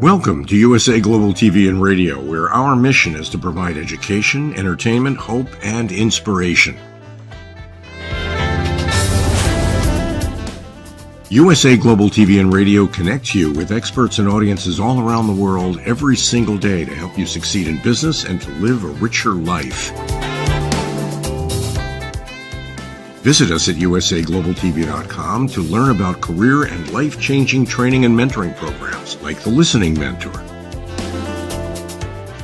Welcome to USA Global TV and Radio, where our mission is to provide education, entertainment, hope, and inspiration. USA Global TV and Radio connects you with experts and audiences all around the world every single day to help you succeed in business and to live a richer life. Visit us at usaglobaltv.com to learn about career and life-changing training and mentoring programs like the Listening Mentor.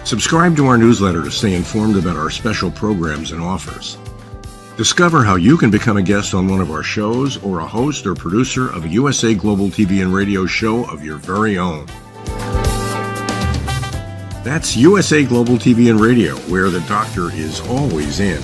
Subscribe to our newsletter to stay informed about our special programs and offers. Discover how you can become a guest on one of our shows or a host or producer of a USA Global TV and Radio show of your very own. That's USA Global TV and Radio, where the doctor is always in.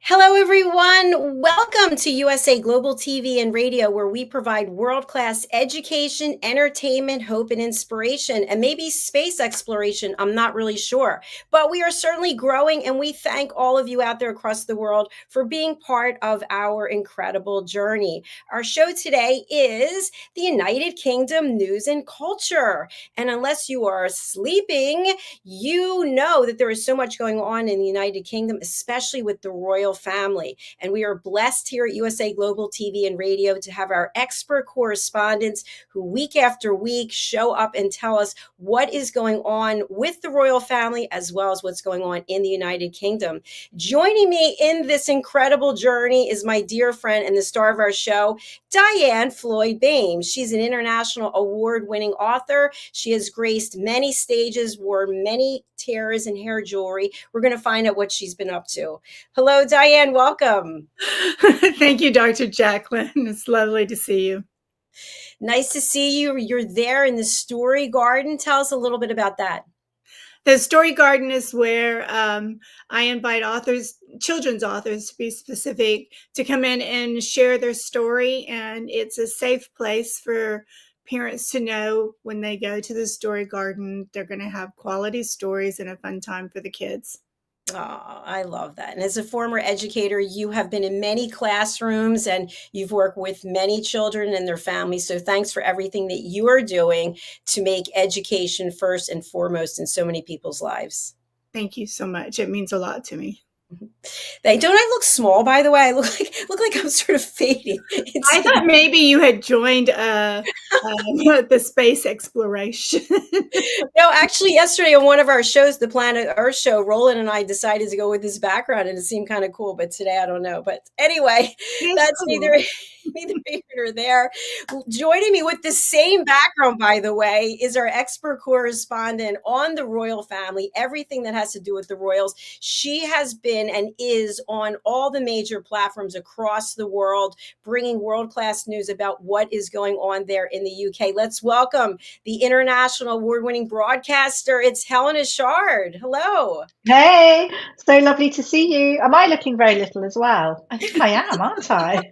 Hello, everyone. Welcome to USA Global TV and Radio, where we provide world-class education, entertainment, hope, and inspiration, and maybe space exploration. I'm not really sure, but we are certainly growing, and we thank all of you out there across the world for being part of our incredible journey. Our show today is the United Kingdom News and Culture, and unless you are sleeping, you know that there is so much going on in the United Kingdom, especially with the royal family. And we are blessed here at USA Global TV and Radio to have our expert correspondents who week after week show up and tell us what is going on with the royal family as well as what's going on in the United Kingdom. Joining me in this incredible journey is my dear friend and the star of our show, Diann Floyd Boehm. She's an international award-winning author. She has graced many stages, wore many tiaras and hair jewelry. We're going to find out what she's been up to. Hello, Diann. Welcome. Thank you, Dr. JACALYN. It's lovely to see you. Nice to see you. You're there in the Story Garden. Tell us a little bit about that. The Story Garden is where I invite authors, children's authors to be specific, to come in and share their story. And it's a safe place for parents to know when they go to the Story Garden, they're going to have quality stories and a fun time for the kids. Oh, I love that. And as a former educator, you have been in many classrooms and you've worked with many children and their families. So thanks for everything that you are doing to make education first and foremost in so many people's lives. Thank you so much. It means a lot to me. Don't I look small, by the way? I look like I'm sort of fading. I thought maybe you had joined the space exploration. No, actually, yesterday on one of our shows, the Planet Earth show, Roland and I decided to go with this background, and it seemed kind of cool. But today, I don't know. But anyway, that's cool. neither here nor there. Joining me with the same background, by the way, is our expert correspondent on the royal family, everything that has to do with the royals. She has been been and is on all the major platforms across the world, bringing world-class news about what is going on there in the UK. Let's welcome the international award-winning broadcaster. It's Helena CHARD. Hello. Hey, so lovely to see you. Am I looking very little as well? I think I am, aren't I?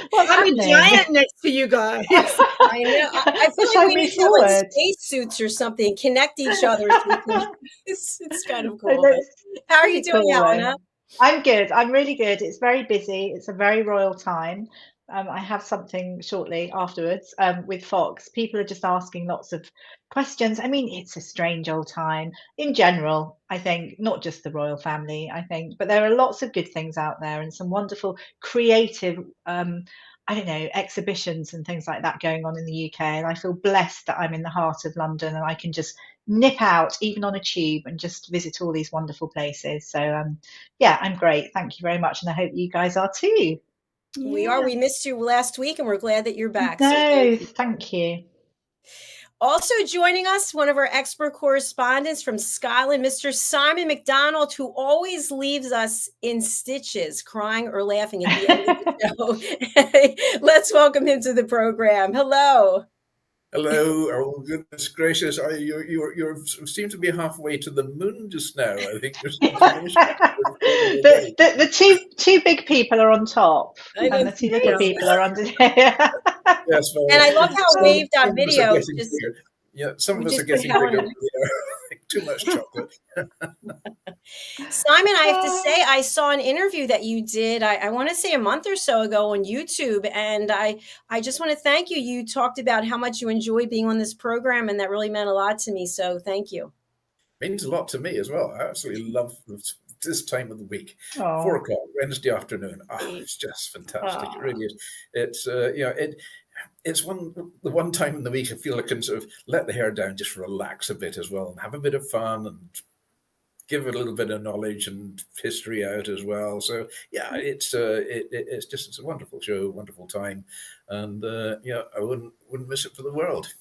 What's I'm a happening? giant next to you guys. I know. I feel Just like like we me need to have like forward. space suits or something, connect each other. So we can, it's kind of Oh, cool. But how are you pretty doing, cool though. Helena? I'm good. I'm really good. It's very busy. It's a very royal time. I have something shortly afterwards with Fox. People are just asking lots of questions. I mean, it's a strange old time in general, I think, not just the royal family, I think, but there are lots of good things out there and some wonderful creative, I don't know, exhibitions and things like that going on in the UK. And I feel blessed that I'm in the heart of London and I can just nip out, even on a tube, and just visit all these wonderful places. So, yeah, I'm great. Thank you very much. And I hope you guys are too. We are. We missed you last week, and we're glad that you're back. So No, thank you. also joining us, one of our expert correspondents from Scotland, Mr. Simon MacDonald, who always leaves us in stitches, crying or laughing at the end of the show. Let's welcome him to the program. Hello. Hello. Oh, goodness gracious. You seem to be halfway to the moon just now. I think there's the two big people are on top, and the two little people are under. Yes, well, and I love how waved on video. Yeah, some of us are getting bigger. Too much chocolate. Simon, I have to say, I saw an interview that you did, I want to say a month or so ago on YouTube. And I just want to thank you. You talked about how much you enjoy being on this program, and that really meant a lot to me. So thank you. Means a lot to me as well. I absolutely love this time of the week. Oh. 4 o'clock, Wednesday afternoon. Oh, it's just fantastic. It really is. It's, it's the one time in the week I feel I can sort of let the hair down, just relax a bit as well, and have a bit of fun and give a little bit of knowledge and history out as well. So yeah, it's a wonderful show, wonderful time, and I wouldn't miss it for the world.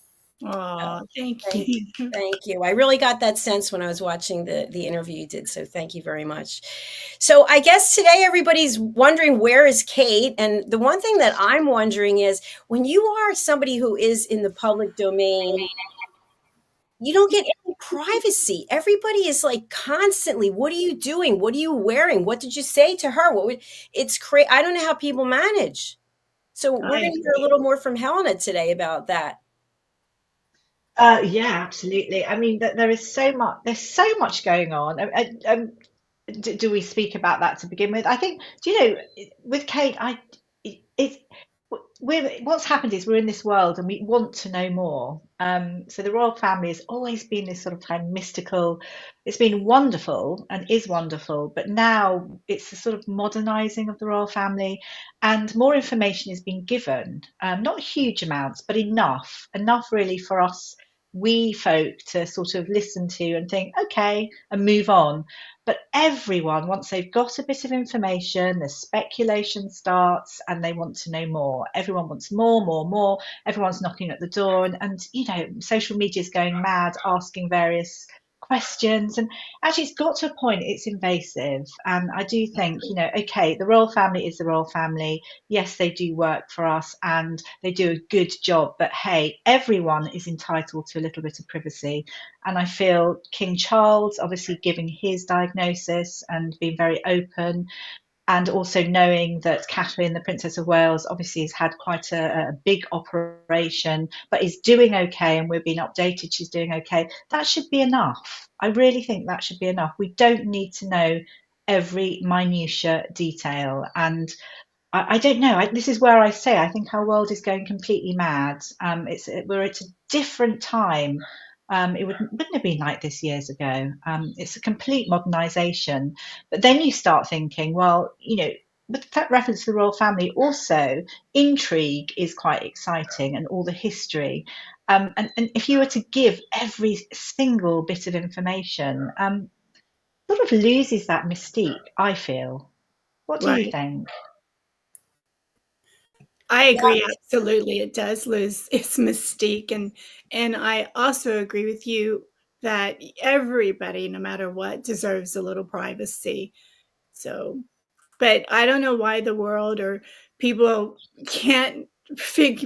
Oh, thank you. Thank you. I really got that sense when I was watching the interview you did. So thank you very much. So I guess today everybody's wondering, where is Kate? And the one thing that I'm wondering is, when you are somebody who is in the public domain, you don't get any privacy. Everybody is like constantly, what are you doing? What are you wearing? What did you say to her? It's crazy. I don't know how people manage. So we're going to hear a little more from Helena today about that. Yeah, absolutely. I mean, there's so much going on. Do we speak about that to begin with? I think, with Kate, what's happened is we're in this world and we want to know more. So the royal family has always been this sort of kind of mystical. It's been wonderful and is wonderful, but now it's the sort of modernizing of the royal family, and more information is being given. Not huge amounts, but enough really for us, we folk, to sort of listen to and think, okay, and move on. But everyone, once they've got a bit of information, the speculation starts and they want to know more. Everyone wants more. Everyone's knocking at the door, and social media is going mad, asking various questions, and actually it's got to a point it's invasive. And I do think, okay, the royal family is the royal family. Yes, they do work for us and they do a good job, but hey, everyone is entitled to a little bit of privacy. And I feel King Charles obviously giving his diagnosis and being very open, and also knowing that Catherine, the Princess of Wales, obviously has had quite a big operation, but is doing okay, and we're being updated she's doing okay. That should be enough. I really think that should be enough. We don't need to know every minutiae detail. And I don't know. This is where I say I think our world is going completely mad. We're at a different time. It wouldn't have been like this years ago. It's a complete modernisation. But then you start thinking, well, with that reference to the royal family, also intrigue is quite exciting, and all the history. And if you were to give every single bit of information, sort of loses that mystique, I feel. What do you think? I agree, absolutely. It does lose its mystique, and I also agree with you that everybody, no matter what, deserves a little privacy. So, but I don't know why the world or people can't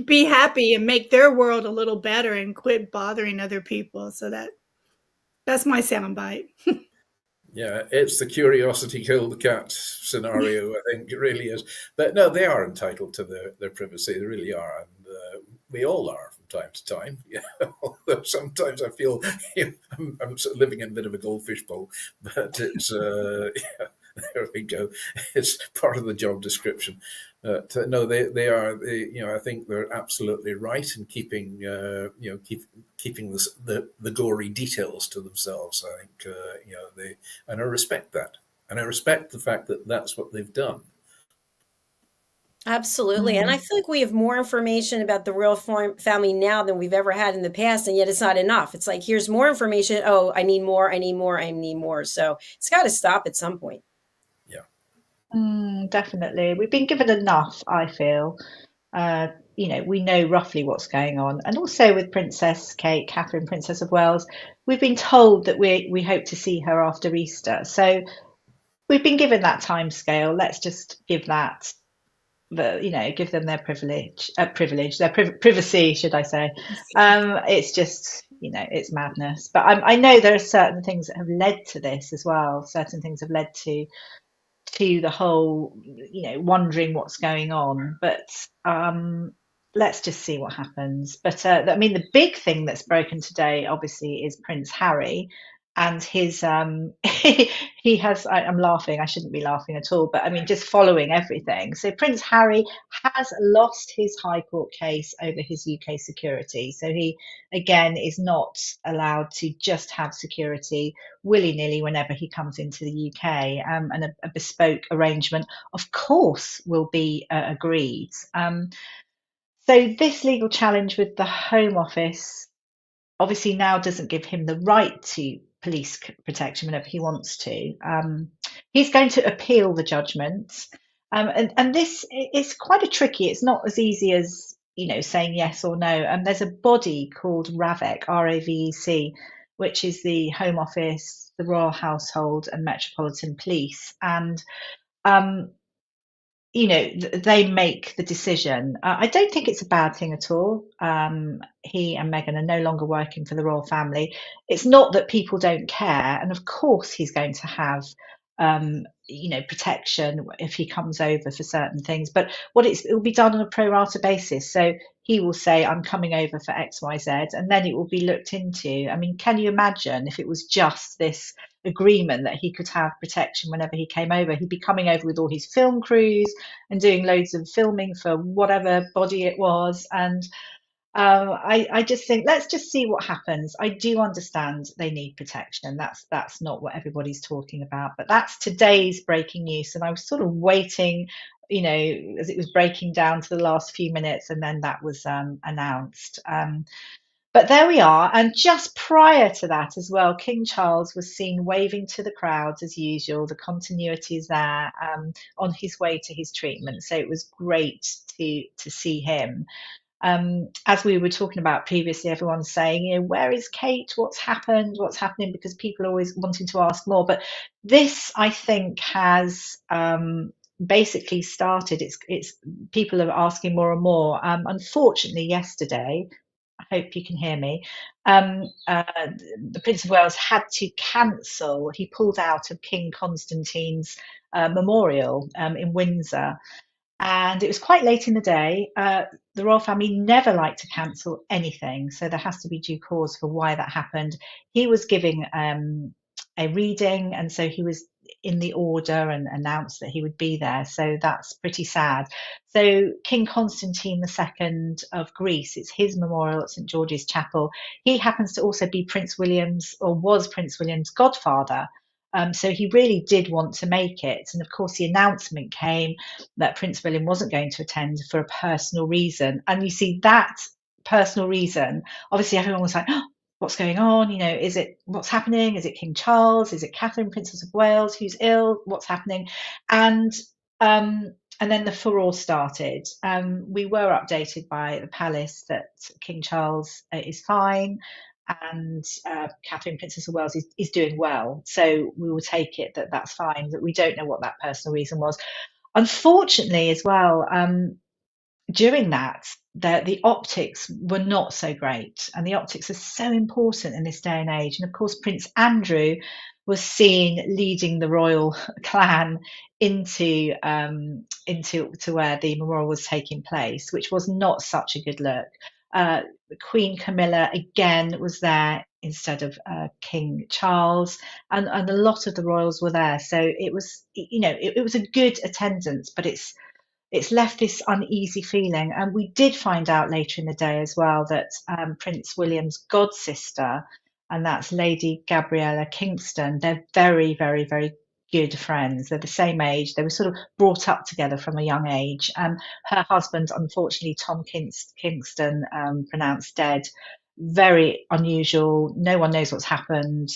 be happy and make their world a little better and quit bothering other people. So that's my soundbite. Yeah, it's the curiosity killed the cat scenario. I think it really is. But no, they are entitled to their privacy. They really are, and we all are from time to time. Yeah, although sometimes I feel I'm sort of living in a bit of a goldfish bowl, but it's yeah, there we go. It's part of the job description. No, they are. I think they're absolutely right in keeping keeping the gory details to themselves. I think they, and I respect that, and I respect the fact that that's what they've done. Absolutely. And I feel like we have more information about the royal family now than we've ever had in the past, and yet it's not enough. It's like, here's more information. Oh, I need more, I need more, I need more. So it's got to stop at some point. Yeah. Definitely. We've been given enough, I feel. We know roughly what's going on. And also with Princess Kate, Catherine, Princess of Wales, we've been told that we hope to see her after Easter. So we've been given that time scale. Let's just give that give them their privacy, should I say. It's just, it's madness. But I know there are certain things that have led to this as well. Certain things have led to the whole, wondering what's going on. But let's just see what happens. But I mean, the big thing that's broken today, obviously, is Prince Harry and his he has, I'm laughing, I shouldn't be laughing at all, but I mean, just following everything. So Prince Harry has lost his High Court case over his UK security. So he, again, is not allowed to just have security willy-nilly whenever he comes into the UK. And a bespoke arrangement, of course, will be agreed. So this legal challenge with the Home Office obviously now doesn't give him the right to police protection whenever he wants to. He's going to appeal the judgment. And this is quite tricky. It's not as easy as, saying yes or no. And there's a body called RAVEC, RAVEC, which is the Home Office, the Royal Household and Metropolitan Police. And they make the decision. I don't think it's a bad thing at all. He and Meghan are no longer working for the royal family. It's not that people don't care, and of course he's going to have protection if he comes over for certain things, but it will be done on a pro rata basis. So he will say, I'm coming over for XYZ, and then it will be looked into. I mean, can you imagine if it was just this agreement that he could have protection whenever he came over? He'd be coming over with all his film crews and doing loads of filming for whatever body it was. And I just think, let's just see what happens. I do understand they need protection. That's not what everybody's talking about, but that's today's breaking news. And I was sort of waiting, as it was breaking down to the last few minutes, and then that was announced. But there we are. And just prior to that as well, King Charles was seen waving to the crowds as usual. The continuity is there, on his way to his treatment. So it was great to see him. As we were talking about previously, everyone's saying, where is Kate? What's happened? What's happening? Because people are always wanting to ask more. But this, I think, has basically started. It's people are asking more and more. Unfortunately, yesterday, I hope you can hear me, the Prince of Wales had to cancel. He pulled out of King Constantine's memorial in Windsor. And it was quite late in the day. The royal family never like to cancel anything, so there has to be due cause for why that happened. He was giving a reading, and so he was in the order and announced that he would be there. So that's pretty sad. So King Constantine II of Greece, it's his memorial at St George's Chapel. He happens to also be Prince William's, or was Prince William's godfather. So he really did want to make it. And of course, the announcement came that Prince William wasn't going to attend for a personal reason. And you see that personal reason, obviously everyone was like, oh, what's going on? Is it, what's happening? Is it King Charles? Is it Catherine, Princess of Wales, who's ill? What's happening? And then the furore started. We were updated by the palace that King Charles is fine. and Catherine, Princess of Wales, is doing well. So we will take it that that's fine, but we don't know what that personal reason was. Unfortunately, as well, during that, the optics were not so great, and the optics are so important in this day and age. And of course, Prince Andrew was seen leading the royal clan into to where the memorial was taking place, which was not such a good look. Queen Camilla again was there instead of King Charles, and a lot of the royals were there. So it was, it was a good attendance, but it's left this uneasy feeling. And we did find out later in the day as well that Prince William's god sister, and that's Lady Gabriella Kingston, they're very, very, very good friends. They're the same age. They were sort of brought up together from a young age. Her husband, unfortunately, Tom Kingston, pronounced dead. Very unusual. No one knows what's happened.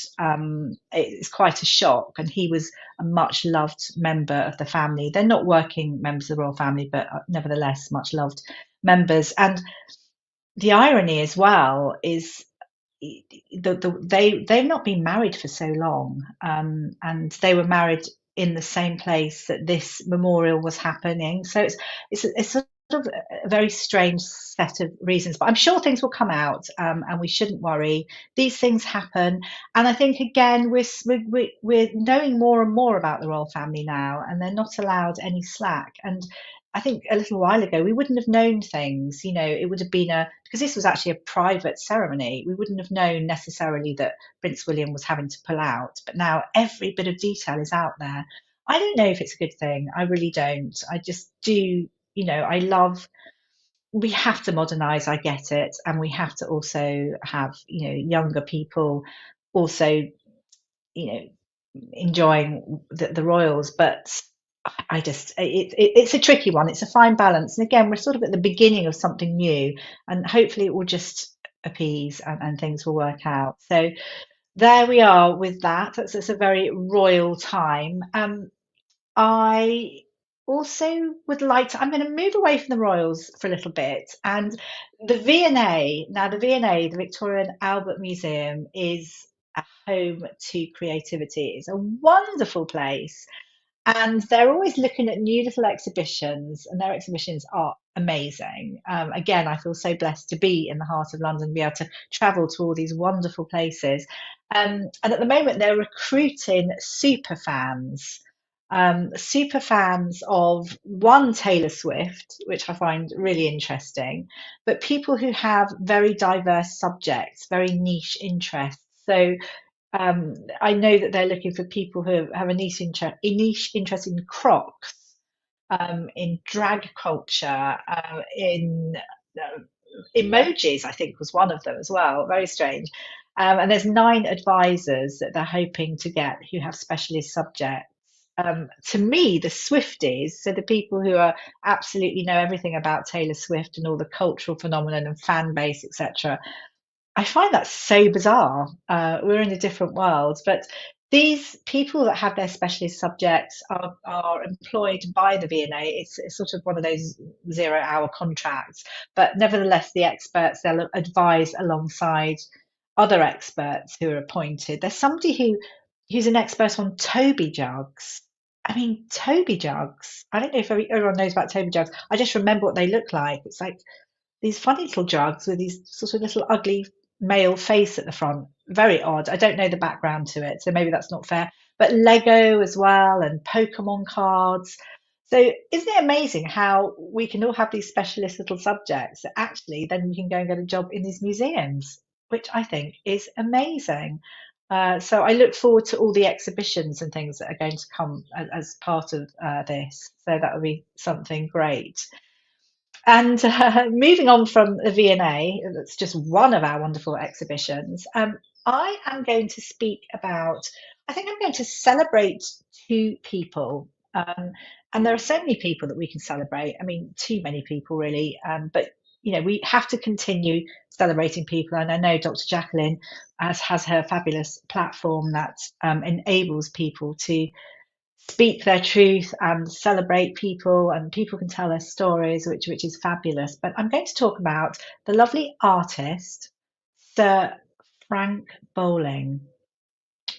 It's quite a shock. And he was a much loved member of the family. They're not working members of the royal family, but nevertheless, much loved members. And the irony as well is they've not been married for so long, and they were married in the same place that this memorial was happening. So it's sort of a very strange set of reasons, but I'm sure things will come out, and we shouldn't worry. These things happen, and I think again we're knowing more and more about the royal family now, and they're not allowed any slack. And I think a little while ago we wouldn't have known things. It would have been because this was actually a private ceremony. We wouldn't have known necessarily that Prince William was having to pull out, but now every bit of detail is out there. I don't know if it's a good thing. I really don't. I just do. I love. We have to modernize. I get it, and we have to also have younger people also enjoying the royals, but I just it's a tricky one. It's a fine balance, and again, we're sort of at the beginning of something new, and hopefully it will just appease and things will work out. So there we are with that. It's a very royal time. I also would like to. I'm going to move away from the royals for a little bit, and the V&A. Now, the V&A, the Victoria and Albert Museum, is a home to creativity. It's a wonderful place. And they're always looking at new little exhibitions, and their exhibitions are amazing. Again, I feel so blessed to be in the heart of London, be able to travel to all these wonderful places. And at the moment, they're recruiting super fans of one, Taylor Swift, which I find really interesting, but people who have very diverse subjects, very niche interests. So I know that they're looking for people who have a niche interest in Crocs, in drag culture, in emojis, I think was one of them as well. Very strange. And there's 9 advisors that they're hoping to get who have specialist subjects. To me, the Swifties, so the people who are absolutely know everything about Taylor Swift and all the cultural phenomenon and fan base, etc., I find that so bizarre. We're in a different world, but these people that have their specialist subjects are employed by the V&A. It's sort of one of those 0-hour contracts, but nevertheless, the experts, they'll advise alongside other experts who are appointed. There's somebody who's an expert on Toby jugs. I mean, Toby jugs. I don't know if everyone knows about Toby jugs. I just remember what they look like. It's like these funny little jugs with these sort of little ugly male face at the front. Very odd. I don't know the background to it, so maybe that's not fair. But Lego as well, and Pokemon cards. So isn't it amazing how we can all have these specialist little subjects that actually then we can go and get a job in these museums, which I think is amazing. So I look forward to all the exhibitions and things that are going to come as part of this. So that would be something great. And moving on from the V&A, that's just one of our wonderful exhibitions. I am going to speak about, I think I'm going to celebrate 2 people. And there are so many people that we can celebrate. I mean, too many people really. But, we have to continue celebrating people. And I know Dr. JACALYN has her fabulous platform that enables people to speak their truth and celebrate people, and people can tell their stories, which is fabulous. But I'm going to talk about the lovely artist, Sir Frank Bowling.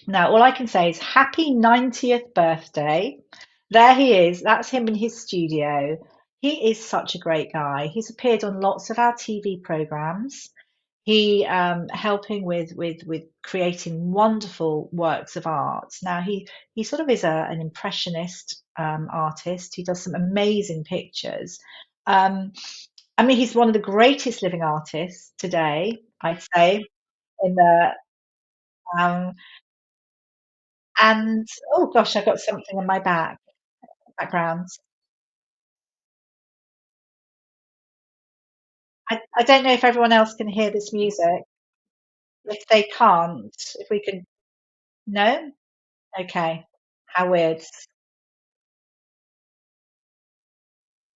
Now, all I can say is happy 90th birthday. There he is. That's him in his studio. He is such a great guy. He's appeared on lots of our TV programs. He helping with creating wonderful works of art. Now he sort of is an impressionist artist. He does some amazing pictures. I mean, he's one of the greatest living artists today, I'd say, in the um, and oh gosh, I've got something in my background. I don't know if everyone else can hear this music. If they can't, if we can, no? Okay. How weird.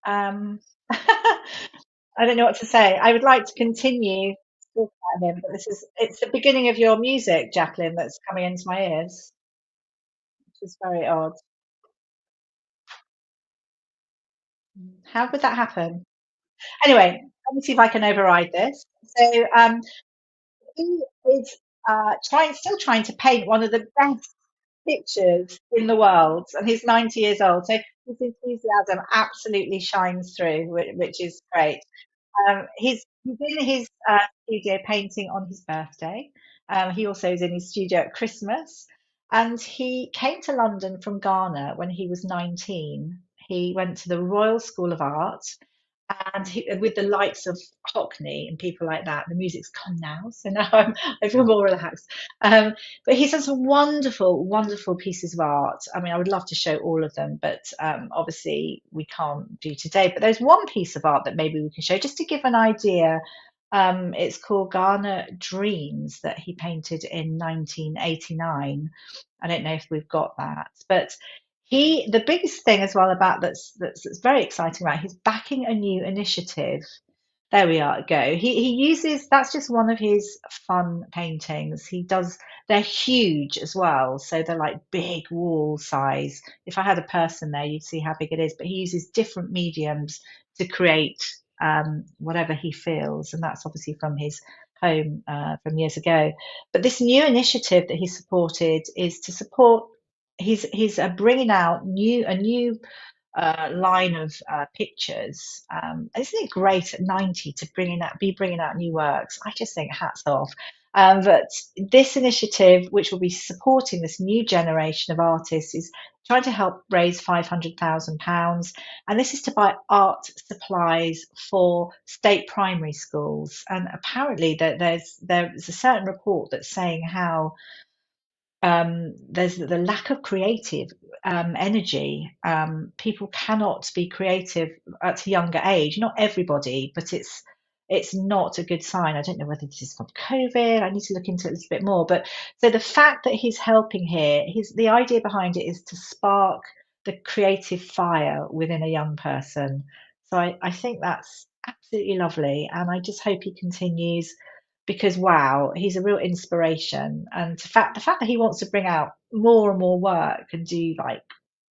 Um, I don't know what to say. I would like to continue talking about him, but it's the beginning of your music, Jacqueline, that's coming into my ears, which is very odd. How could that happen? Anyway, let me see if I can override this. So, he is still trying to paint one of the best pictures in the world, and he's 90 years old. So his enthusiasm absolutely shines through, which is great. He's in his studio painting on his birthday. He also is in his studio at Christmas. And he came to London from Ghana when he was 19. He went to the Royal School of Art and with the likes of Hockney and people like that, the music's come now, so now I feel more relaxed. But he's done some wonderful, wonderful pieces of art. I mean, I would love to show all of them, but obviously we can't do today. But there's one piece of art that maybe we can show just to give an idea. It's called Ghana Dreams that he painted in 1989. I don't know if we've got that, but the biggest thing as well about that's very exciting about he's backing a new initiative. There we are, go. He uses that's just one of his fun paintings. They're huge as well, so they're like big wall size. If I had a person there, you'd see how big it is. But he uses different mediums to create whatever he feels, and that's obviously from his home from years ago. But this new initiative that he supported is to support. He's bringing out a new line of pictures. Isn't it great at 90 to be bringing out new works? I just think hats off. But this initiative, which will be supporting this new generation of artists, is trying to help raise £500,000, and this is to buy art supplies for state primary schools. And apparently, there's a certain report that's saying how there's the lack of creative energy. People cannot be creative at a younger age. Not everybody, but it's not a good sign. I don't know whether this is from COVID. I need to look into it a little bit more. But so the fact that he's helping here, the idea behind it is to spark the creative fire within a young person. So I think that's absolutely lovely, and I just hope he continues because wow, he's a real inspiration. And the fact that he wants to bring out more and more work and do like,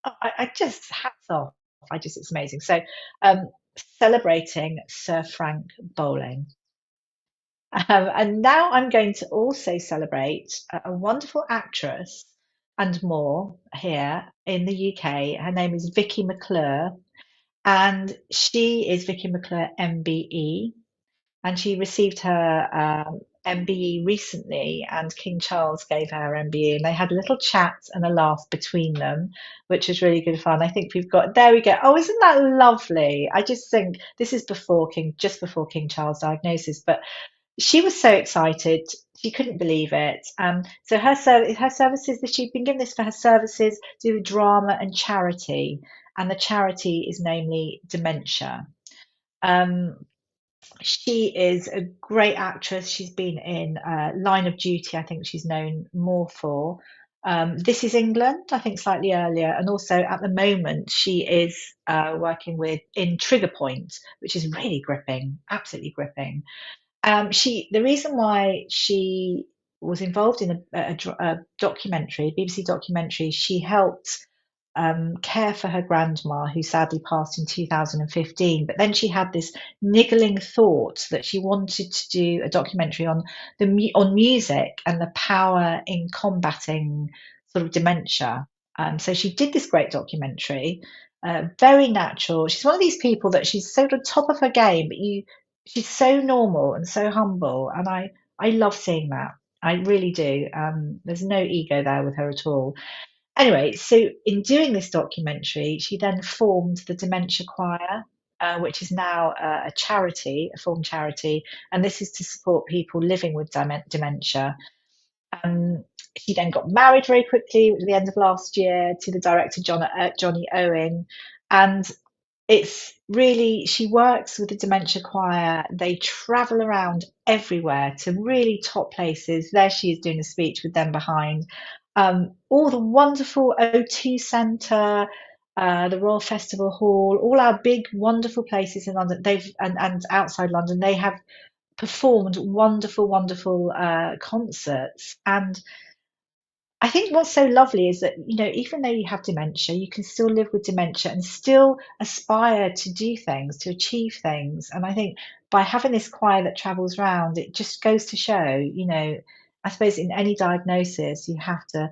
I just hats off. It's amazing. So, celebrating Sir Frank Bowling. And now I'm going to also celebrate a wonderful actress and more here in the UK. Her name is Vicky McClure, and she is Vicky McClure MBE, and she received her MBE recently, and King Charles gave her her MBE, and they had a little chat and a laugh between them, which was really good fun. I think there we go. Oh, isn't that lovely? I just think this is just before King Charles' diagnosis, but she was so excited. She couldn't believe it. So her services, she'd been given this for her services to do with drama and charity, and the charity is namely dementia. She is a great actress. She's been in Line of Duty, I think she's known more for. This is England, I think slightly earlier. And also at the moment, she is working in Trigger Point, which is really gripping, absolutely gripping. The reason why she was involved in a documentary, BBC documentary, she helped care for her grandma, who sadly passed in 2015. But then she had this niggling thought that she wanted to do a documentary on music and the power in combating sort of dementia. So she did this great documentary, very natural. She's one of these people that she's so on top of her game, but she's so normal and so humble, and I love seeing that. I really do. There's no ego there with her at all. Anyway, so in doing this documentary, she then formed the Dementia Choir, which is now a charity, a formed charity, and this is to support people living with dementia. She then got married very quickly at the end of last year to the director Johnny Owen, and it's really, she works with the Dementia Choir. They travel around everywhere to really top places. There she is doing a speech with them behind. All the wonderful O2 Centre, the Royal Festival Hall, all our big, wonderful places in London, and outside London, they have performed wonderful, wonderful concerts. And I think what's so lovely is that, even though you have dementia, you can still live with dementia and still aspire to do things, to achieve things. And I think by having this choir that travels around, it just goes to show, I suppose in any diagnosis, you have to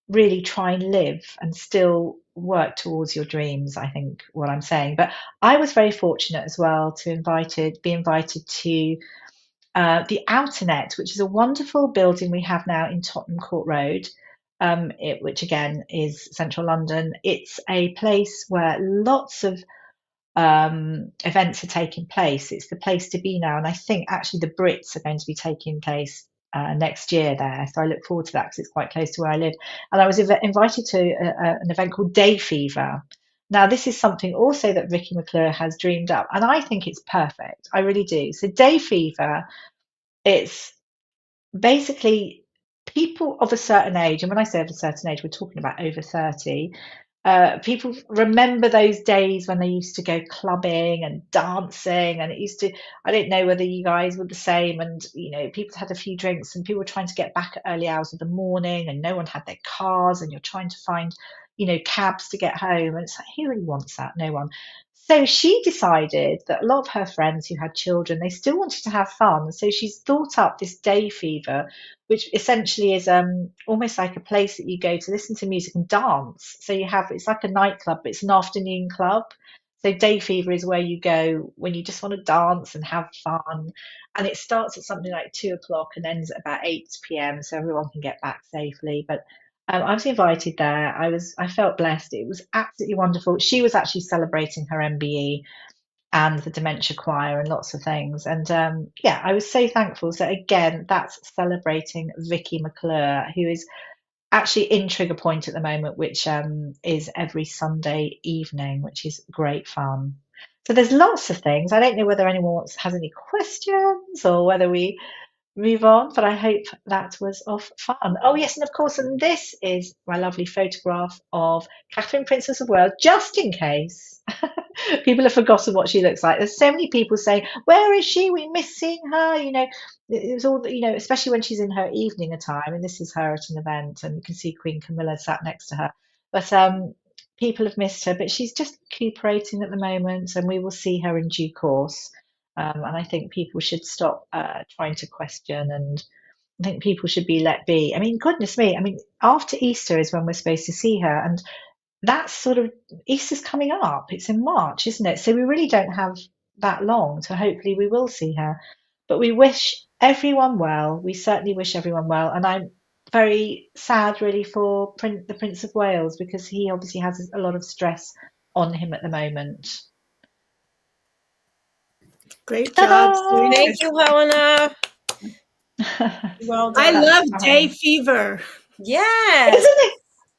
really try and live and still work towards your dreams, I think what I'm saying. But I was very fortunate as well to be invited to the Outernet, which is a wonderful building we have now in Tottenham Court Road, which again is central London. It's a place where lots of events are taking place. It's the place to be now. And I think actually the Brits are going to be taking place next year there. So I look forward to that because it's quite close to where I live. And I was invited to an event called Day Fever. Now, this is something also that Vicky McClure has dreamed up, and I think it's perfect. I really do. So Day Fever, it's basically people of a certain age, and when I say of a certain age, we're talking about over 30. People remember those days when they used to go clubbing and dancing, and I don't know whether you guys were the same, and people had a few drinks and people were trying to get back at early hours of the morning and no one had their cars, and you're trying to find cabs to get home, and it's like, who really wants that? No one. So she decided that a lot of her friends who had children, they still wanted to have fun. So she's thought up this Day Fever, which essentially is almost like a place that you go to listen to music and dance. So it's like a nightclub, but it's an afternoon club. So Day Fever is where you go when you just want to dance and have fun. And it starts at something like 2:00 and ends at about 8 p.m. so everyone can get back safely. But I was invited there. I felt blessed. It was absolutely wonderful. She was actually celebrating her MBE and the Dementia Choir and lots of things. And I was so thankful. So again, that's celebrating Vicky McClure, who is actually in Trigger Point at the moment, which is every Sunday evening, which is great fun. So there's lots of things. I don't know whether anyone has any questions or whether we move on, but I hope that was of fun. Oh yes, and of course, and this is my lovely photograph of Catherine, Princess of Wales, just in case people have forgotten what she looks like. There's so many people saying, where is she? We miss seeing her. It was all, especially when she's in her evening attire. And this is her at an event, and you can see Queen Camilla sat next to her. But people have missed her, but she's just recuperating at the moment, and we will see her in due course. And I think people should stop trying to question, and I think people should be let be. I mean, goodness me. I mean, after Easter is when we're supposed to see her, and that's sort of, Easter's coming up. It's in March, isn't it? So we really don't have that long. So hopefully we will see her. But we wish everyone well. We certainly wish everyone well. And I'm very sad, really, for the Prince of Wales, because he obviously has a lot of stress on him at the moment. Great job. Thank you, Helena. Well done. I love Day Fever. Yes. Isn't it?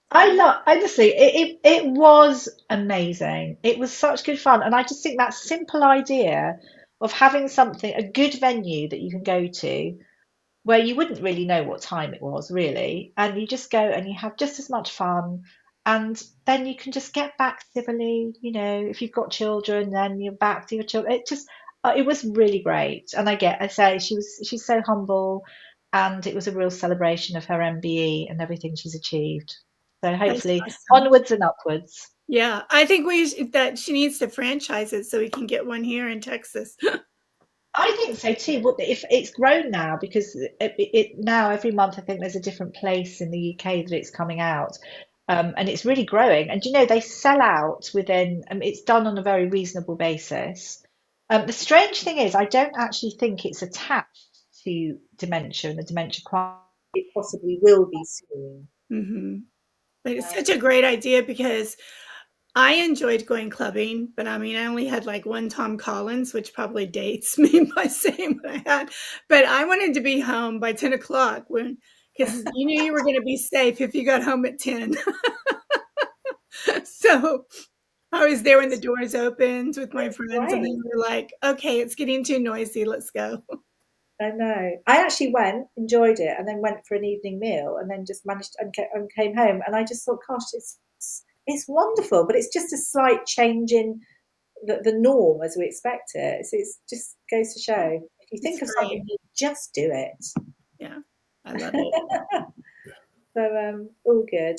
Honestly, it was amazing. It was such good fun. And I just think that simple idea of having a good venue that you can go to where you wouldn't really know what time it was, really. And you just go and you have just as much fun. And then you can just get back civilly. If you've got children, then you're back to your children. It was really great. And she's so humble, and it was a real celebration of her MBE and everything she's achieved. So hopefully awesome. onwards and upwards. Yeah, I think that she needs to franchise it so we can get one here in Texas. I think so too. Well, if it's grown now, because it now every month I think there's a different place in the UK that it's coming out, and it's really growing. And you know they sell out within. It's done on a very reasonable basis. The strange thing is, I don't actually think it's attached to dementia and the dementia crisis. It possibly will be soon. Mm-hmm. But it's such a great idea because I enjoyed going clubbing, but I mean, I only had like one Tom Collins, which probably dates me by saying what I had. But I wanted to be home by 10 o'clock because you knew you were going to be safe if you got home at 10. So I was there when the doors opened with my friends, and then we were like, okay, it's getting too noisy. Let's go. I know. I actually went, enjoyed it, and then went for an evening meal, and then just managed and came home. And I just thought, gosh, it's wonderful, but it's just a slight change in the norm as we expect it. It just goes to show if you think of something, you just do it. Yeah, I love it. So all good.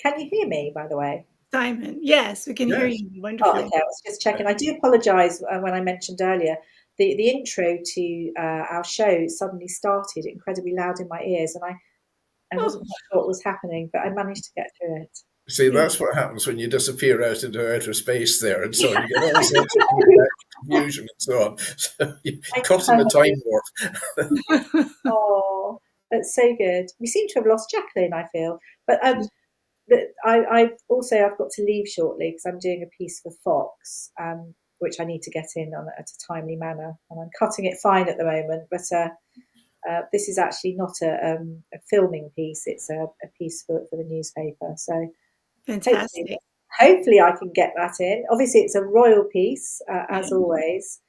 Can you hear me, by the way? Simon, yes, we can hear you wonderfully. Oh, okay, I was just checking. I do apologise when I mentioned earlier the intro to our show suddenly started incredibly loud in my ears, and I wasn't sure what was happening, but I managed to get through it. See, that's what happens when you disappear out into outer space there, and so you get all sorts of confusion and so on. So you're caught in a time warp. Oh, that's so good. We seem to have lost JACALYN, I feel, but I've got to leave shortly because I'm doing a piece for Fox, which I need to get in on at a timely manner, and I'm cutting it fine at the moment. But this is actually not a filming piece; it's a piece for the newspaper. So fantastic. Hopefully, I can get that in. Obviously, it's a royal piece, as always.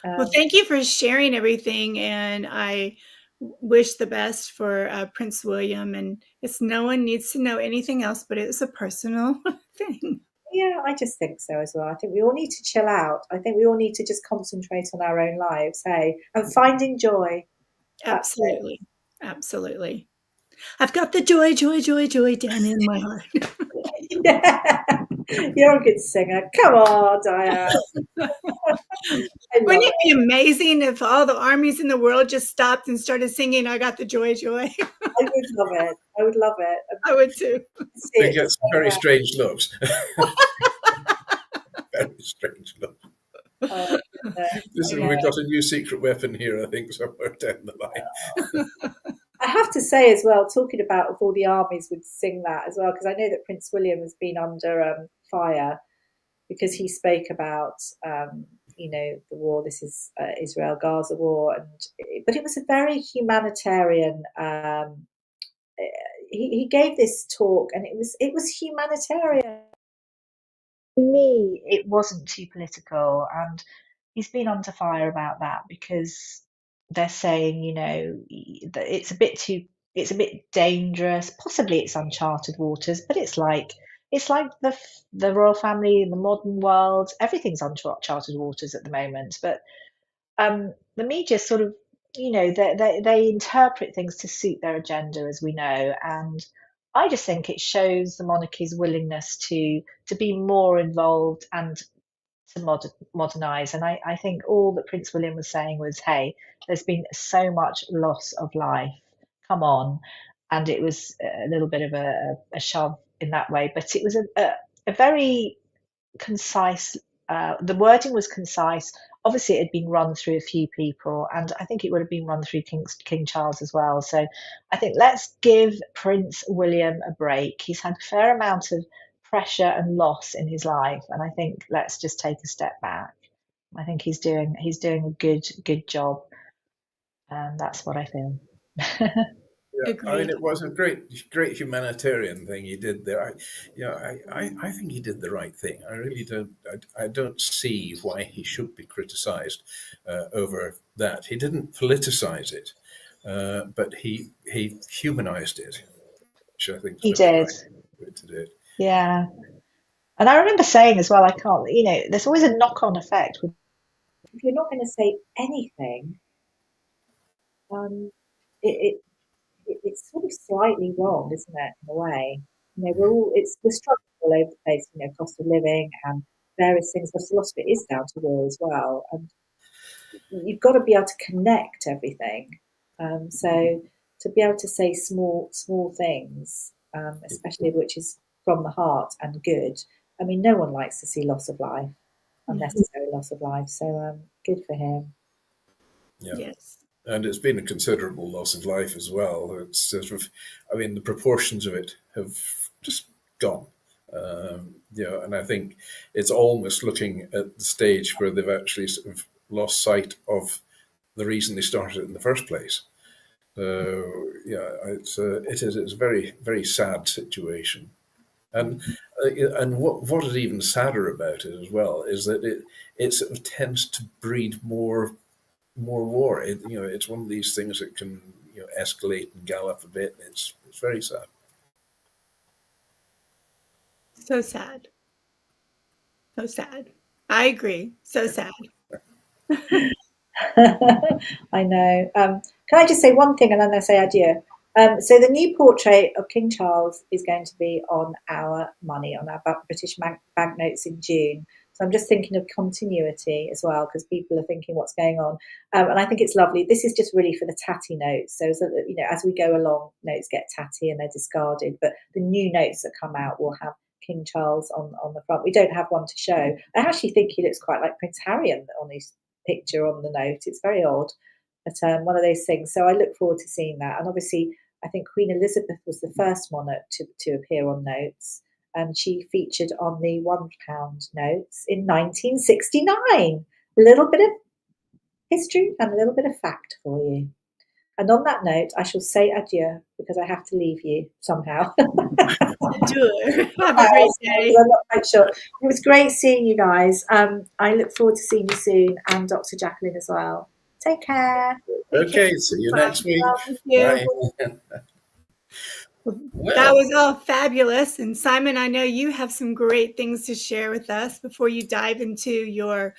Well, thank you for sharing everything, and I wish the best for Prince William. And no one needs to know anything else, but it's a personal thing. Yeah, I just think so as well. I think we all need to chill out. I think we all need to just concentrate on our own lives, hey, and finding joy. Absolutely. Absolutely. I've got the joy, Diann, in my heart. Yeah. You're a good singer. Come on, Diann. Wouldn't it be amazing if all the armies in the world just stopped and started singing I Got the Joy? I would love it. I would love it. I would too. They get some very strange looks. Very strange looks. We've got a new secret weapon here, I think, somewhere down the line. I have to say as well, talking about if all the armies would sing that as well, because I know that Prince William has been under fire because he spoke about, the war. This is Israel-Gaza war, but it was a very humanitarian. He gave this talk, and it was humanitarian. For me, it wasn't too political, and he's been under fire about that because they're saying, that it's a bit dangerous. Possibly it's uncharted waters, but it's like the royal family in the modern world. Everything's uncharted waters at the moment. But the media sort of, they interpret things to suit their agenda, as we know, and I just think it shows the monarchy's willingness to be more involved and to modernise. And I think all that Prince William was saying was, hey, there's been so much loss of life. Come on. And it was a little bit of a shove in that way. But it was a very concise, the wording was concise. Obviously, it had been run through a few people, and I think it would have been run through King Charles as well. So I think let's give Prince William a break. He's had a fair amount of pressure and loss in his life, and I think let's just take a step back. I think he's doing a good job, and that's what I feel. Yeah, I mean, it was a great humanitarian thing he did there. I think he did the right thing. I really don't. I don't see why he should be criticised over that. He didn't politicise it, but he humanised it, which I think he did. Right to do it. Yeah, and I remember saying as well, I can't. There's always a knock-on effect. If you're not going to say anything, it's sort of slightly wrong, isn't it, in a way? We're struggling all over the place, cost of living and various things, but a lot of it is down to war as well. And you've got to be able to connect everything. So to be able to say small things, especially which is from the heart and good. I mean, no one likes to see loss of life, unnecessary loss of life. So good for him. Yeah. Yes. And it's been a considerable loss of life as well. It's sort of, I mean, the proportions of it have just gone. And I think it's almost looking at the stage where they've actually sort of lost sight of the reason they started it in the first place. It's a very, very sad situation. And what is even sadder about it as well is that it sort of tends to breed more war. It's one of these things that can escalate and gallop a bit. It's very sad. So sad. So sad. I agree. So sad. I know. Can I just say one thing and then I say adieu? So the new portrait of King Charles is going to be on our money, on our British banknotes in June. So I'm just thinking of continuity as well, because people are thinking what's going on. And I think it's lovely. This is just really for the tatty notes. So as we go along, notes get tatty and they're discarded. But the new notes that come out will have King Charles on the front. We don't have one to show. I actually think he looks quite like Prince Harry on his picture on the note. It's very odd, but one of those things. So I look forward to seeing that. And obviously, I think Queen Elizabeth was the first monarch to appear on notes, and she featured on the £1 notes in 1969. A little bit of history and a little bit of fact for you. And on that note, I shall say adieu because I have to leave you somehow. Adieu. Have a great day. I'm not quite sure. It was great seeing you guys. I look forward to seeing you soon, and Dr. JACALYN as well. Take care. Okay, see you next week. Thank you. Bye. That was all fabulous. And Simon, I know you have some great things to share with us before you dive into your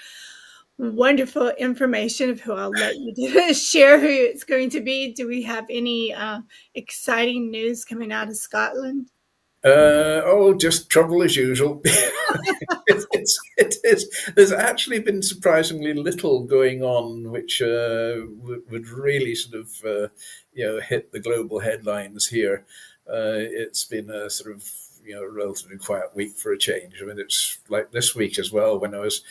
wonderful information of who I'll let you share who it's going to be. Do we have any exciting news coming out of Scotland? Just trouble as usual. It is. There's actually been surprisingly little going on, which would really sort of hit the global headlines here. It's been a sort of relatively quiet week for a change. I mean, it's like this week as well when I was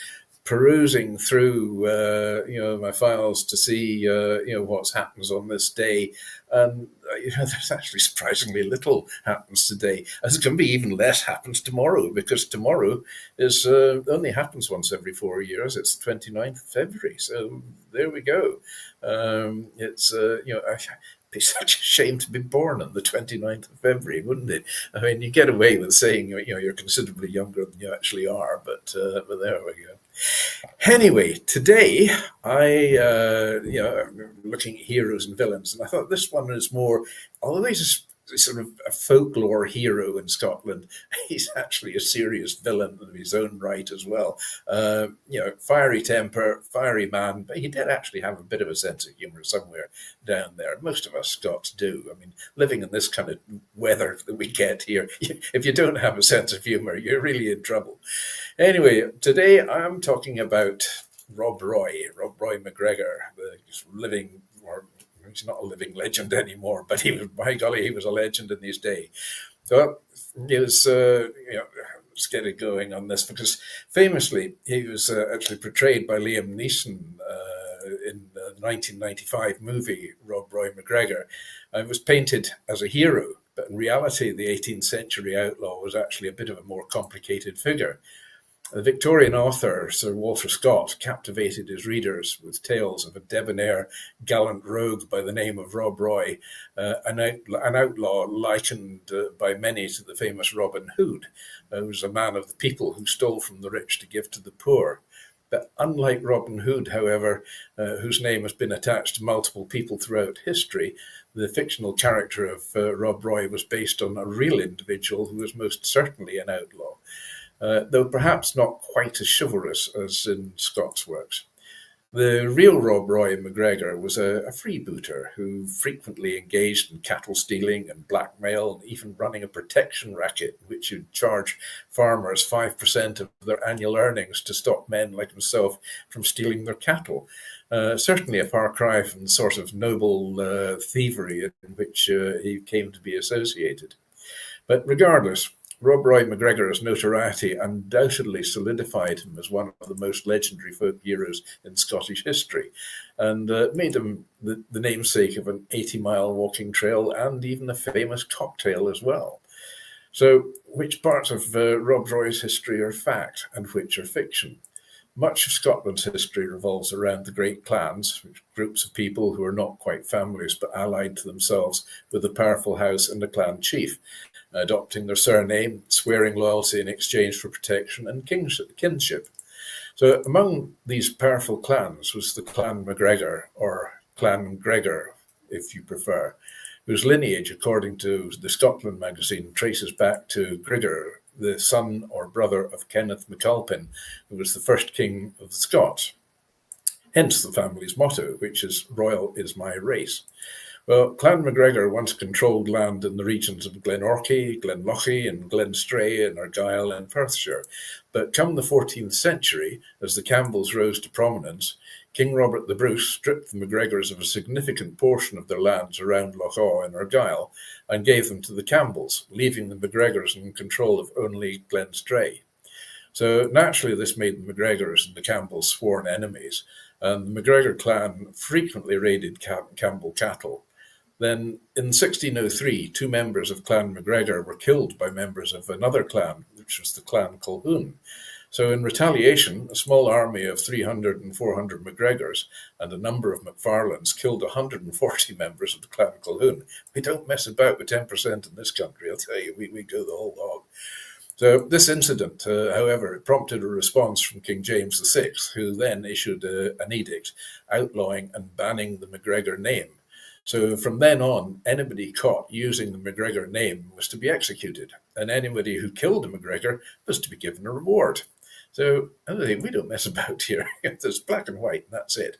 perusing through my files to see what happens on this day, and there's actually surprisingly little happens today. There's going to be even less happens tomorrow, because tomorrow is only happens once every 4 years. It's the 29th of February, so there we go. It's it'd be such a shame to be born on the 29th of February, wouldn't it? I mean, you get away with saying you're considerably younger than you actually are, but there we go. Anyway, today I'm looking at heroes and villains, and I thought this one is more, although he's sort of a folklore hero in Scotland, he's actually a serious villain in his own right as well. Fiery temper, fiery man, but he did actually have a bit of a sense of humour somewhere down there. Most of us Scots do. I mean, living in this kind of weather that we get here, if you don't have a sense of humour, you're really in trouble. Anyway, today I'm talking about Rob Roy McGregor, the living, or he's not a living legend anymore, but he was, by golly, he was a legend in his day. So he was, let's get it going on this, because famously he was actually portrayed by Liam Neeson in the 1995 movie Rob Roy McGregor. It was painted as a hero, but in reality the 18th century outlaw was actually a bit of a more complicated figure. The Victorian author, Sir Walter Scott, captivated his readers with tales of a debonair, gallant rogue by the name of Rob Roy, an outlaw likened by many to the famous Robin Hood, who was a man of the people who stole from the rich to give to the poor. But unlike Robin Hood, however, whose name has been attached to multiple people throughout history, the fictional character of Rob Roy was based on a real individual who was most certainly an outlaw. Though perhaps not quite as chivalrous as in Scott's works. The real Rob Roy MacGregor was a freebooter who frequently engaged in cattle stealing and blackmail, and even running a protection racket in which he'd charge farmers 5% of their annual earnings to stop men like himself from stealing their cattle. Certainly a far cry from the sort of noble thievery in which he came to be associated. But regardless, Rob Roy MacGregor's notoriety undoubtedly solidified him as one of the most legendary folk heroes in Scottish history, and made him the namesake of an 80-mile walking trail and even a famous cocktail as well. So, which parts of Rob Roy's history are fact and which are fiction? Much of Scotland's history revolves around the great clans, which groups of people who are not quite families but allied to themselves with a powerful house and a clan chief, adopting their surname, swearing loyalty in exchange for protection and kinship. So among these powerful clans was the Clan MacGregor, or Clan Gregor, if you prefer, whose lineage, according to the Scotland magazine, traces back to Gregor, the son or brother of Kenneth MacAlpin, who was the first king of the Scots. Hence the family's motto, which is "Royal is my race." Well, Clan MacGregor once controlled land in the regions of Glenorchy, Glenlochy, and Glenstray in Argyll and Perthshire. But come the 14th century, as the Campbells rose to prominence, King Robert the Bruce stripped the MacGregors of a significant portion of their lands around Loch Awe in Argyll and gave them to the Campbells, leaving the MacGregors in control of only Glenstray. So naturally this made the MacGregors and the Campbells sworn enemies, and the MacGregor clan frequently raided Campbell cattle. Then, in 1603, two members of Clan MacGregor were killed by members of another clan, which was the Clan Colquhoun. So in retaliation, a small army of 300 and 400 MacGregors and a number of MacFarlanes killed 140 members of the Clan Colquhoun. We don't mess about with 10% in this country, I'll tell you, we go the whole hog. So this incident, however, prompted a response from King James VI, who then issued an edict outlawing and banning the MacGregor name. So from then on, anybody caught using the MacGregor name was to be executed, and anybody who killed a MacGregor was to be given a reward. So we don't mess about here. It's black and white, and that's it.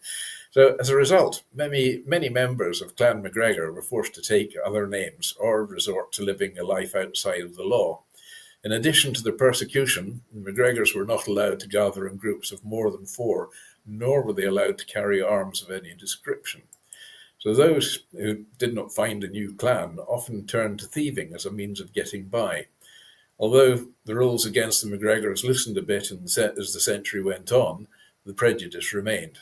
So as a result, many members of Clan MacGregor were forced to take other names or resort to living a life outside of the law. In addition to the persecution, the MacGregors were not allowed to gather in groups of more than 4, nor were they allowed to carry arms of any description. So those who did not find a new clan often turned to thieving as a means of getting by. Although the rules against the MacGregors loosened a bit as the century went on, the prejudice remained.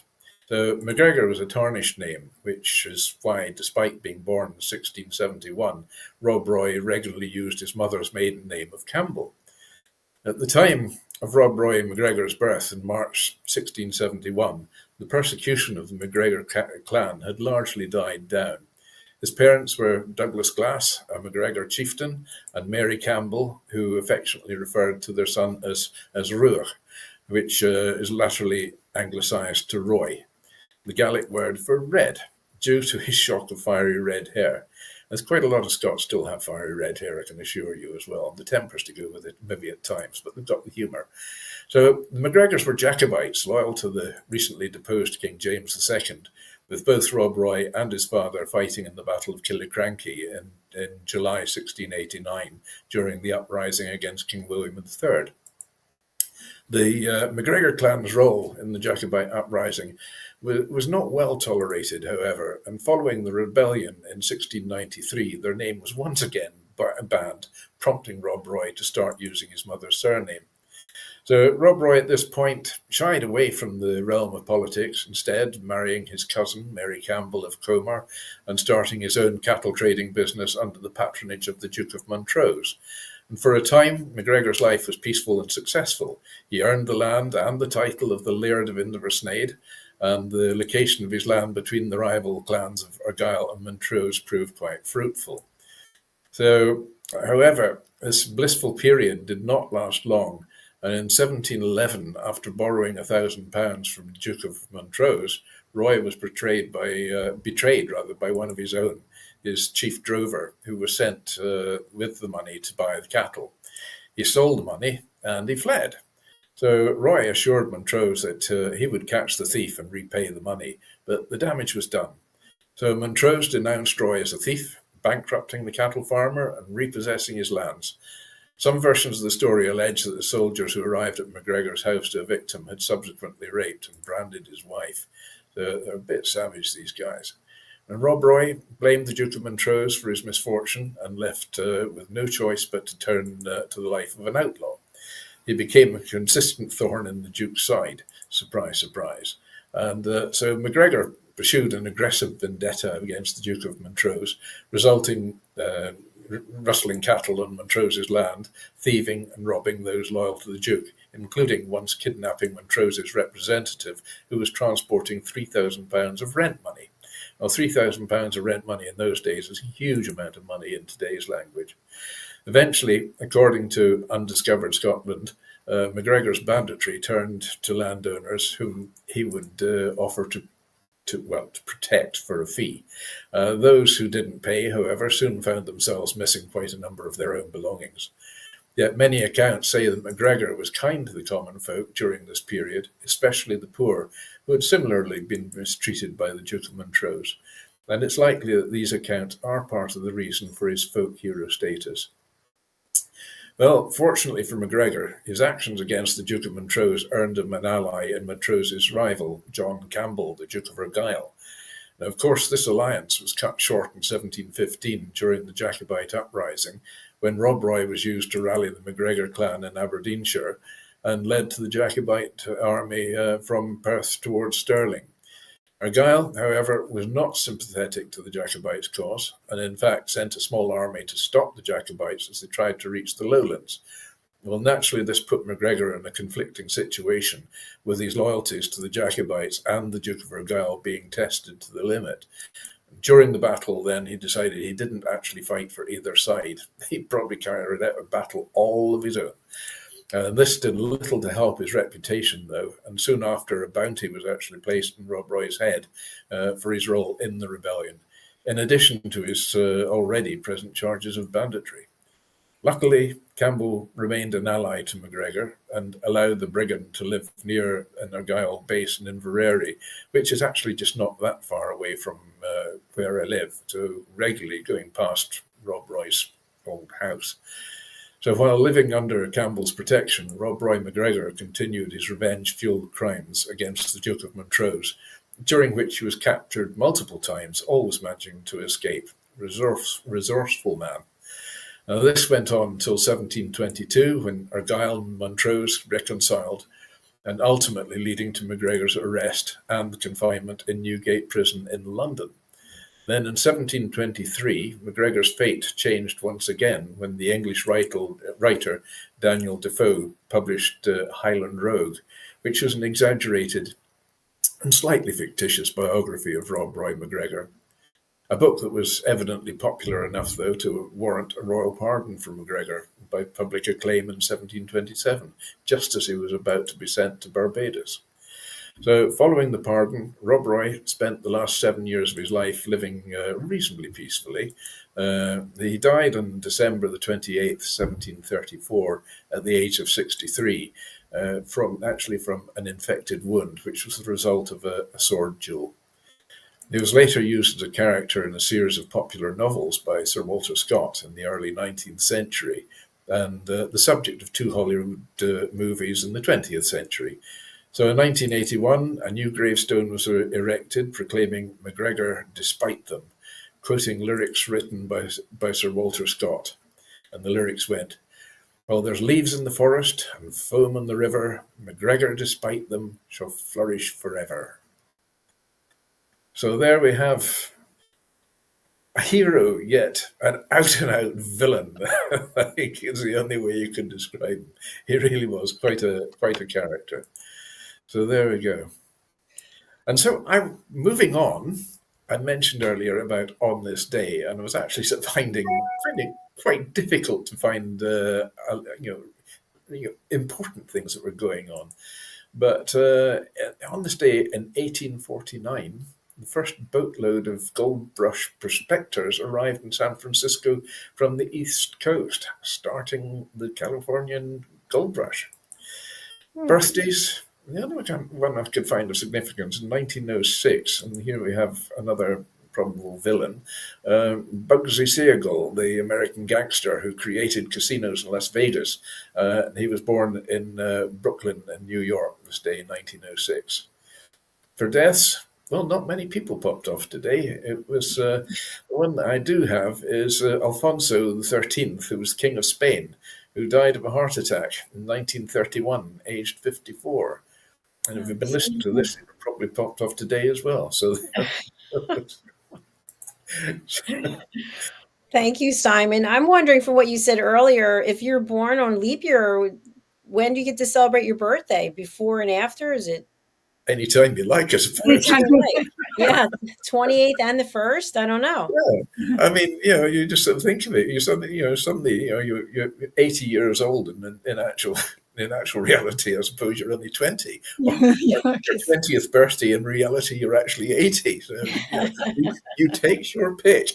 So MacGregor was a tarnished name, which is why, despite being born in 1671, Rob Roy regularly used his mother's maiden name of Campbell. At the time of Rob Roy MacGregor's birth in March 1671, the persecution of the MacGregor clan had largely died down. His parents were Douglas Glass, a MacGregor chieftain, and Mary Campbell, who affectionately referred to their son as Ruach, which is laterally anglicised to Roy, the Gaelic word for red, due to his shock of fiery red hair. There's quite a lot of Scots still have fiery red hair, I can assure you as well. The tempers to go with it, maybe at times, but they've got the humour. So the MacGregors were Jacobites, loyal to the recently deposed King James II, with both Rob Roy and his father fighting in the Battle of Killiecrankie in July 1689 during the uprising against King William III. The MacGregor clan's role in the Jacobite uprising was not well tolerated, however, and following the rebellion in 1693, their name was once again banned, prompting Rob Roy to start using his mother's surname. So Rob Roy at this point shied away from the realm of politics, instead marrying his cousin, Mary Campbell of Comer, and starting his own cattle trading business under the patronage of the Duke of Montrose. And for a time, MacGregor's life was peaceful and successful. He earned the land and the title of the Laird of Inversnaid, and the location of his land between the rival clans of Argyll and Montrose proved quite fruitful. So, however, this blissful period did not last long, and in 1711, after borrowing £1,000 from the Duke of Montrose, Roy was betrayed by one of his own, his chief drover, who was sent with the money to buy the cattle. He stole the money and he fled. So Roy assured Montrose that he would catch the thief and repay the money, but the damage was done. So Montrose denounced Roy as a thief, bankrupting the cattle farmer and repossessing his lands. Some versions of the story allege that the soldiers who arrived at MacGregor's house to evict him had subsequently raped and branded his wife. So they're a bit savage, these guys. And Rob Roy blamed the Duke of Montrose for his misfortune and left with no choice but to turn to the life of an outlaw. He became a consistent thorn in the Duke's side. Surprise, surprise. And so MacGregor pursued an aggressive vendetta against the Duke of Montrose, resulting rustling cattle on Montrose's land, thieving and robbing those loyal to the Duke, including once kidnapping Montrose's representative, who was transporting £3,000 of rent money. Now, £3,000 of rent money in those days was a huge amount of money in today's language. Eventually, according to Undiscovered Scotland, MacGregor's banditry turned to landowners whom he would offer to protect for a fee. Those who didn't pay, however, soon found themselves missing quite a number of their own belongings. Yet many accounts say that MacGregor was kind to the common folk during this period, especially the poor, who had similarly been mistreated by the Duke of Montrose. And it's likely that these accounts are part of the reason for his folk hero status. Well, fortunately for MacGregor, his actions against the Duke of Montrose earned him an ally in Montrose's rival, John Campbell, the Duke of Argyll. Now, of course, this alliance was cut short in 1715 during the Jacobite uprising, when Rob Roy was used to rally the MacGregor clan in Aberdeenshire and led to the Jacobite army from Perth towards Stirling. Argyll, however, was not sympathetic to the Jacobites' cause, and in fact sent a small army to stop the Jacobites as they tried to reach the lowlands. Well, naturally, this put MacGregor in a conflicting situation, with his loyalties to the Jacobites and the Duke of Argyll being tested to the limit. During the battle, then, he decided he didn't actually fight for either side. He probably carried out a battle all of his own. This did little to help his reputation, though, and soon after a bounty was actually placed on Rob Roy's head for his role in the rebellion, in addition to his already present charges of banditry. Luckily, Campbell remained an ally to MacGregor and allowed the brigand to live near an Argyll base in Inverary, which is actually just not that far away from where I live, so regularly going past Rob Roy's old house. So while living under Campbell's protection, Rob Roy MacGregor continued his revenge-fueled crimes against the Duke of Montrose, during which he was captured multiple times, always managing to escape. Resourceful man. Now, this went on until 1722, when Argyll and Montrose reconciled, and ultimately leading to MacGregor's arrest and confinement in Newgate Prison in London. Then in 1723, MacGregor's fate changed once again when the English writer Daniel Defoe published Highland Rogue, which was an exaggerated and slightly fictitious biography of Rob Roy MacGregor. A book that was evidently popular enough, though, to warrant a royal pardon for MacGregor by public acclaim in 1727, just as he was about to be sent to Barbados. So, following the pardon, Rob Roy spent the last 7 years of his life living reasonably peacefully. He died on December the 28th, 1734, at the age of 63, from an infected wound, which was the result of a sword duel. He was later used as a character in a series of popular novels by Sir Walter Scott in the early 19th century, and the subject of 2 Hollywood movies in the 20th century. So in 1981, a new gravestone was erected proclaiming MacGregor despite them, quoting lyrics written by Sir Walter Scott. And the lyrics went, "While there's leaves in the forest and foam on the river, MacGregor despite them shall flourish forever." So there we have a hero, yet an out-and-out villain. I think is the only way you can describe him. He really was quite a character. So there we go. And so I'm moving on. I mentioned earlier about On This Day, and I was actually finding it quite difficult to find important things that were going on. But on this day in 1849, the first boatload of gold brush prospectors arrived in San Francisco from the East Coast, starting the Californian gold rush. Birthdays. The other one I could find of significance in 1906, and here we have another probable villain, Bugsy Siegel, the American gangster who created casinos in Las Vegas. He was born in Brooklyn in New York this day in 1906. For deaths, well, not many people popped off today. It was the one that I do have is Alfonso XIII, who was King of Spain, who died of a heart attack in 1931, aged 54. And if you've been listening to this, it probably popped off today as well. So. Thank you, Simon. I'm wondering from what you said earlier, if you're born on leap year, when do you get to celebrate your birthday? Before and after? Is it anytime you like, I suppose? Yeah, 28th and the 1st. I don't know. Yeah. I mean, you just sort of think of it. Suddenly you're 80 years old, and in actual reality, I suppose you're only 20. Well, your 20th birthday, in reality, you're actually 80. So you take your pick.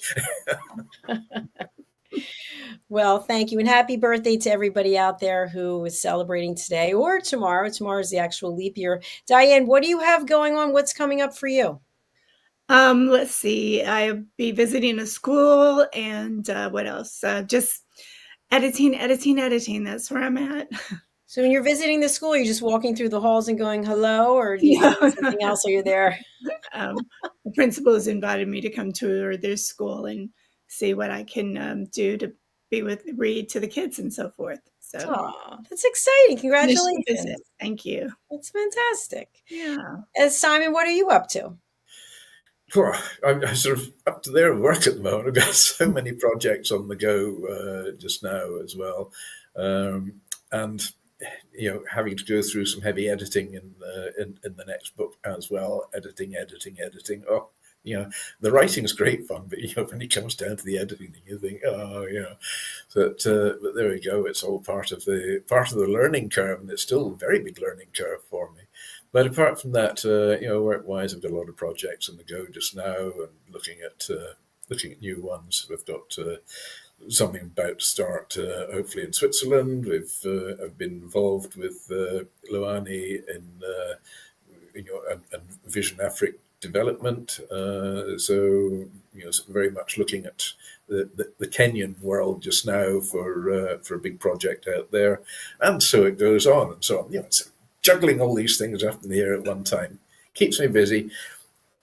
Well, thank you. And happy birthday to everybody out there who is celebrating today or tomorrow. Tomorrow is the actual leap year. Diann, what do you have going on? What's coming up for you? Let's see. I'll be visiting a school, and what else? Just editing. That's where I'm at. So when you're visiting the school, you're just walking through the halls and going, hello, or do you do something else, or you're there? The principal has invited me to come to their school and see what I can do to read to the kids and so forth. So that's exciting. Congratulations. Thank you. That's fantastic. Yeah. Simon, what are you up to? I'm sort of up to their work at the moment. I've got so many projects on the go just now as well. And having to go through some heavy editing in the next book as well. Editing. Oh, the writing's great fun, but when it comes down to the editing, you think, but there we go. It's all part of the learning curve, and it's still a very big learning curve for me. But apart from that, work-wise, I've got a lot of projects on the go just now, and looking at new ones. We've got something about to start, hopefully in Switzerland. I've been involved with Luani in and Vision Africa development. So very much looking at the Kenyan world just now for a big project out there, and so it goes on and so on. So juggling all these things up in the air at one time keeps me busy.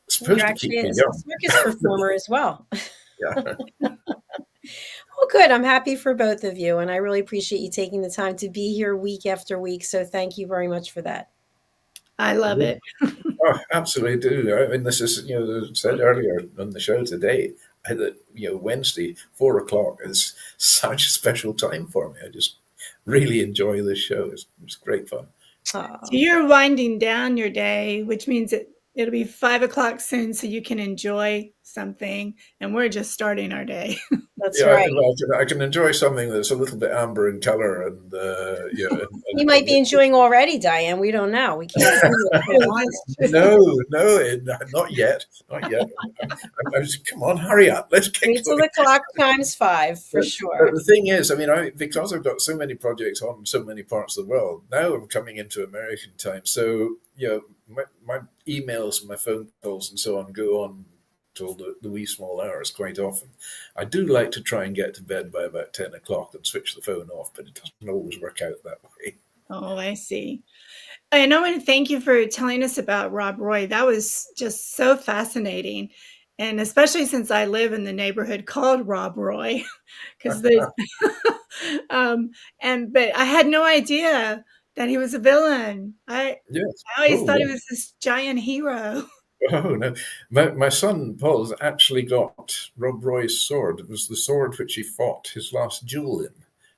It's supposed to keep me young. Circus performer as well. Yeah. Well, good. I'm happy for both of you, and I really appreciate you taking the time to be here week after week. So thank you very much for that. I love it. Oh, absolutely do. I mean, this is, as I said earlier on the show today, Wednesday, 4:00 is such a special time for me. I just really enjoy this show. It's great fun. So you're winding down your day, which means it'll be 5:00 soon, so you can enjoy something. And we're just starting our day. That's right. I can enjoy something that's a little bit amber in color, and you might be enjoying already, Diann. We don't know. We can't. No, not yet. Come on, hurry up. Let's get wait till the clock times 5 for sure. But the thing is, I mean, because I've got so many projects on so many parts of the world, now I'm coming into American time. So my emails and my phone calls and so on go on till the wee small hours quite often. I do like to try and get to bed by about 10:00 and switch the phone off, but it doesn't always work out that way. Oh, I see. And I want to thank you for telling us about Rob Roy. That was just so fascinating. And especially since I live in the neighborhood called Rob Roy, because but I had no idea that he was a villain. I always thought he was this giant hero. Oh, no. My son, Paul, has actually got Rob Roy's sword. It was the sword which he fought his last duel in.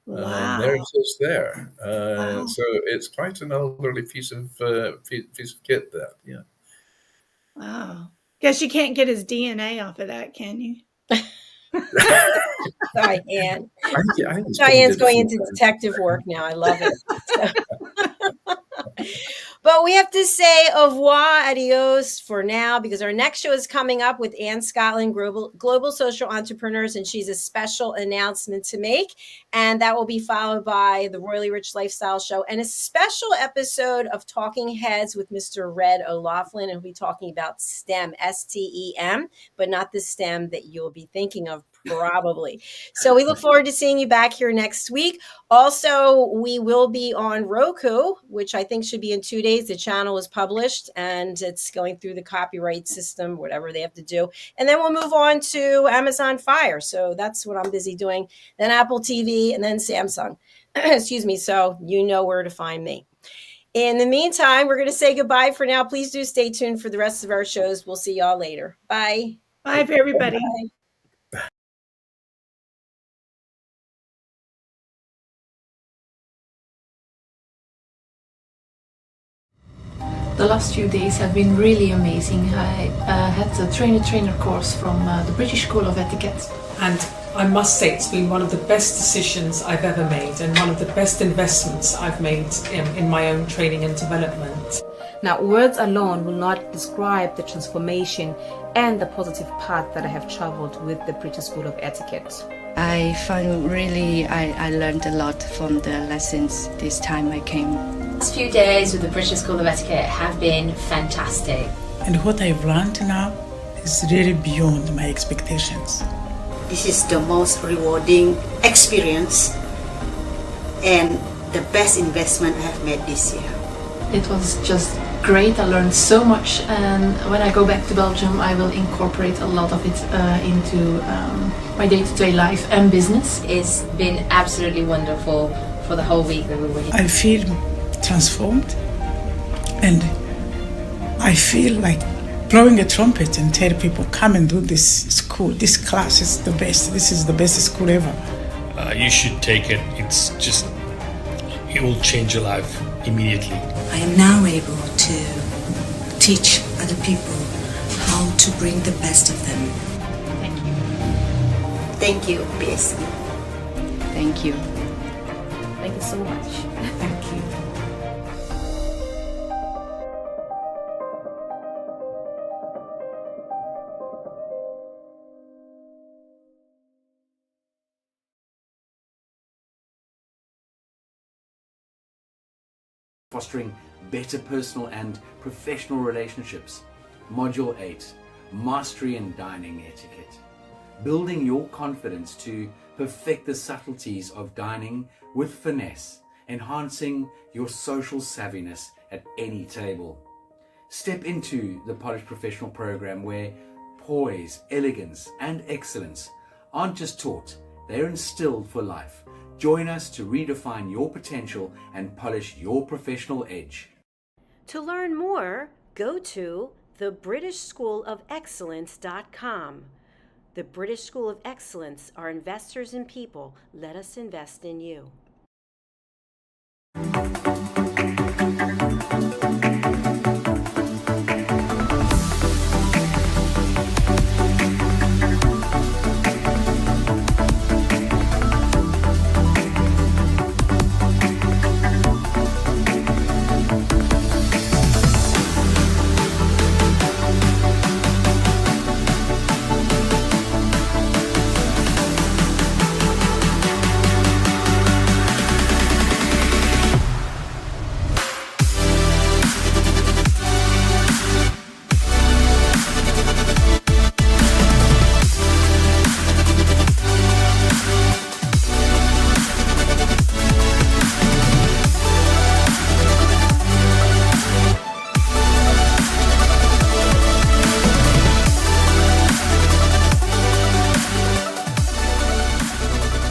Wow. There it is there. Wow. So it's quite an elderly piece of kit, that, yeah. Wow. Guess you can't get his DNA off of that, can you? Diann. I think Diann's going into detective work now. I love it. But we have to say au revoir, adios for now, because our next show is coming up with Ann Scotland, Global Social Entrepreneurs, and she's a special announcement to make. And that will be followed by the Royally Rich Lifestyle Show and a special episode of Talking Heads with Mr. Red O'Loughlin. And we'll be talking about STEM, STEM, but not the STEM that you'll be thinking of probably. So we look forward to seeing you back here next week. Also, we will be on Roku, which I think should be in 2 days. The channel is published and it's going through the copyright system, whatever they have to do. And then we'll move on to Amazon Fire. So that's what I'm busy doing. Then Apple TV and then Samsung. Excuse me. So you know where to find me. In the meantime, we're going to say goodbye for now. Please do stay tuned for the rest of our shows. We'll see y'all later. Bye. Bye, everybody. Bye. The last few days have been really amazing. I had a trainer course from the British School of Etiquette. And I must say it's been one of the best decisions I've ever made and one of the best investments I've made in my own training and development. Now, words alone will not describe the transformation and the positive path that I have traveled with the British School of Etiquette. I find really I learned a lot from the lessons this time I came. The last few days with the British School of Etiquette have been fantastic. And what I've learned now is really beyond my expectations. This is the most rewarding experience and the best investment I have made this year. It was just great. I learned so much, and when I go back to Belgium I will incorporate a lot of it into my day-to-day life and business. It's been absolutely wonderful for the whole week that we were here. I feel transformed, and I feel like blowing a trumpet and tell people, come and do this school, this class is the best, this is the best school ever. You should take it. It will change your life immediately. I am now able to teach other people how to bring the best of them. Thank you. Thank you, BSc. Thank you. Thank you so much. Thank you. Fostering better personal and professional relationships. Module 8, Mastery in Dining Etiquette. Building your confidence to perfect the subtleties of dining with finesse, enhancing your social savviness at any table. Step into the Polished Professional program where poise, elegance and excellence aren't just taught, they're instilled for life. Join us to redefine your potential and polish your professional edge. To learn more, go to thebritishschoolofexcellence.com. The British School of Excellence are investors in people. Let us invest in you.